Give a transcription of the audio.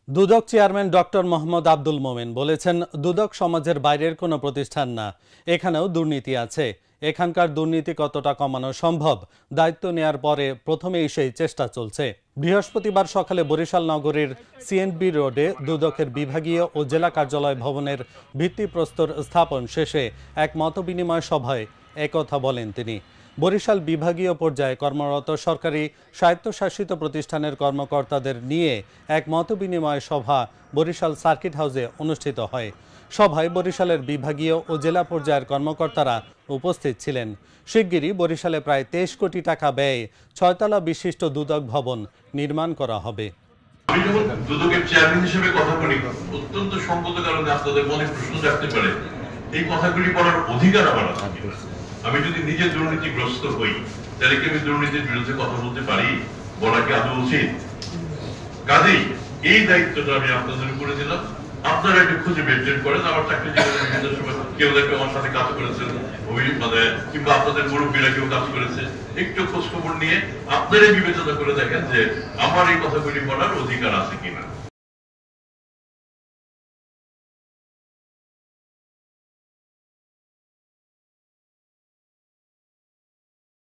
দুদক chairman doctor Mohammad Abdul Momen বলেছেন, দুদক সমাজের বাইরের কোনো প্রতিষ্ঠান না, এখানেও দুর্নীতি আছে। এখানকার দুর্নীতি কতটা কমানো সম্ভব, দায়িত্ব নেয়ার পরে প্রথমেই সেই চেষ্টা চলছে। বৃহস্পতিবার সকালে বরিশাল নগরীর সিএনবি রোডে দুদকের বিভাগীয় ও জেলা কার্যালয় ভবনের ভিত্তিপ্রস্তর স্থাপন শেষে এক মতবিনিময় সভায় একথা বলেন তিনি। বরিশাল বিভাগীয় পর্যায়ে কর্মরত সরকারি স্বায়ত্তশাসিত প্রতিষ্ঠানের কর্মকর্তাদের নিয়ে এক মতবিনিময় সভা বরিশাল সার্কিট হাউসে অনুষ্ঠিত হয়। সভায় বরিশালের বিভাগীয় ও জেলা পর্যায়ের কর্মকর্তারা উপস্থিত ছিলেন। শিগগিরই বরিশালে প্রায় 23 কোটি টাকা ব্যয়ে 6 তলা বিশিষ্ট দুদক ভবন নির্মাণ করা হবে। আমি যখন দুদকের চেয়ারম্যান হিসেবে কথা বলি, অত্যন্ত সঙ্গত কারণে আপনাদের মনে প্রশ্ন জাগতে পারে, এই কথাগুলি বলার অধিকার আমার আছে। আমি যদি নিজে দুর্নীতিগ্রস্ত হই, তাহলে কি আমি দুর্নীতির বিরুদ্ধে কথা বলতে পারি? বলা কি আদৌ উচিত? কাজেই এই দায়িত্বটা আমি আপনাদের উপরে দিলাম। আপনারা একটু খুঁজে বের করেন। আমার চাকরি জীবনে বিভিন্ন সময় কেউ দেখবে আমার সাথে কাজ করেছেন, কিংবা আপনাদের মুরব্বীরা কেউ কাজ করেছে, একটু খোঁজ খবর নিয়ে আপনারাই বিবেচনা করে দেখেন যে আমার এই কথাগুলি বলার অধিকার আছে কিনা।